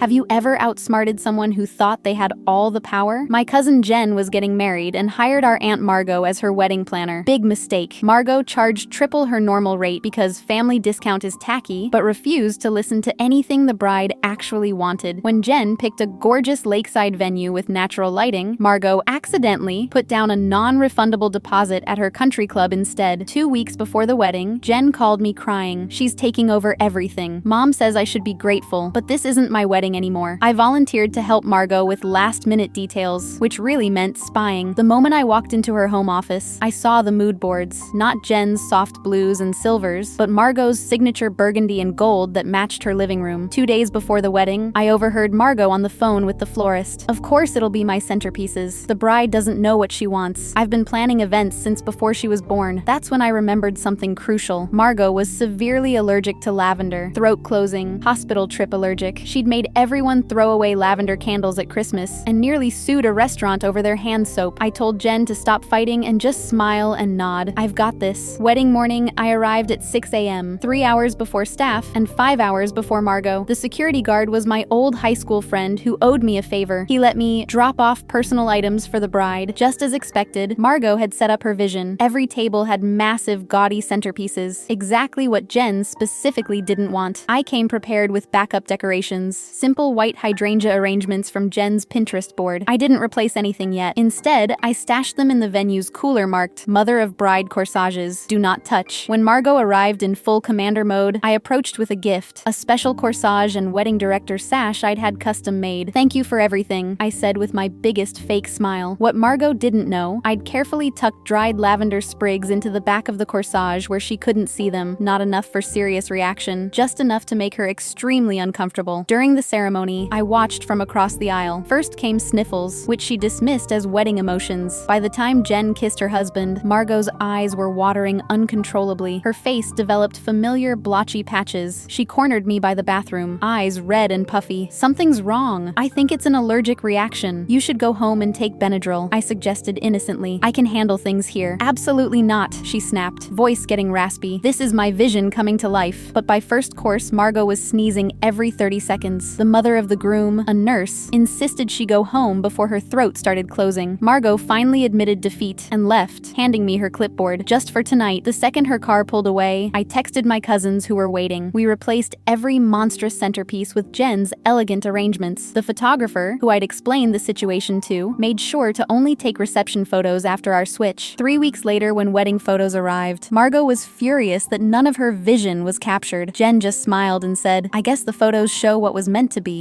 Have you ever outsmarted someone who thought they had all the power? My cousin Jen was getting married and hired our Aunt Margot as her wedding planner. Big mistake. Margot charged triple her normal rate because family discount is tacky, but refused to listen to anything the bride actually wanted. When Jen picked a gorgeous lakeside venue with natural lighting, Margot accidentally put down a non-refundable deposit at her country club instead. 2 weeks before the wedding, Jen called me crying. She's taking over everything. Mom says I should be grateful, but this isn't my wedding anymore. I volunteered to help Margot with last-minute details, which really meant spying. The moment I walked into her home office, I saw the mood boards. Not Jen's soft blues and silvers, but Margot's signature burgundy and gold that matched her living room. 2 days before the wedding, I overheard Margot on the phone with the florist. Of course it'll be my centerpieces. The bride doesn't know what she wants. I've been planning events since before she was born. That's when I remembered something crucial. Margot was severely allergic to lavender. Throat closing, hospital trip allergic. She'd made everyone throw away lavender candles at Christmas and nearly sued a restaurant over their hand soap. I told Jen to stop fighting and just smile and nod. I've got this. Wedding morning, I arrived at 6 a.m., 3 hours before staff and 5 hours before Margot. The security guard was my old high school friend who owed me a favor. He let me drop off personal items for the bride. Just as expected, Margot had set up her vision. Every table had massive, gaudy centerpieces, exactly what Jen specifically didn't want. I came prepared with backup decorations. Simple white hydrangea arrangements from Jen's Pinterest board. I didn't replace anything yet. Instead, I stashed them in the venue's cooler marked Mother of Bride corsages, do not touch. When Margot arrived in full commander mode, I approached with a gift, a special corsage and wedding director sash I'd had custom made. Thank you for everything, I said with my biggest fake smile. What Margot didn't know, I'd carefully tucked dried lavender sprigs into the back of the corsage where she couldn't see them. Not enough for serious reaction, just enough to make her extremely uncomfortable. During the ceremony, I watched from across the aisle. First came sniffles, which she dismissed as wedding emotions. By the time Jen kissed her husband, Margot's eyes were watering uncontrollably. Her face developed familiar blotchy patches. She cornered me by the bathroom, eyes red and puffy. Something's wrong. I think it's an allergic reaction. You should go home and take Benadryl, I suggested innocently. I can handle things here. Absolutely not, she snapped, voice getting raspy. This is my vision coming to life. But by first course, Margot was sneezing every 30 seconds. The mother of the groom, a nurse, insisted she go home before her throat started closing. Margot finally admitted defeat and left, handing me her clipboard. Just for tonight. The second her car pulled away, I texted my cousins who were waiting. We replaced every monstrous centerpiece with Jen's elegant arrangements. The photographer, who I'd explained the situation to, made sure to only take reception photos after our switch. 3 weeks later, when wedding photos arrived, Margot was furious that none of her vision was captured. Jen just smiled and said, I guess the photos show what was meant to be.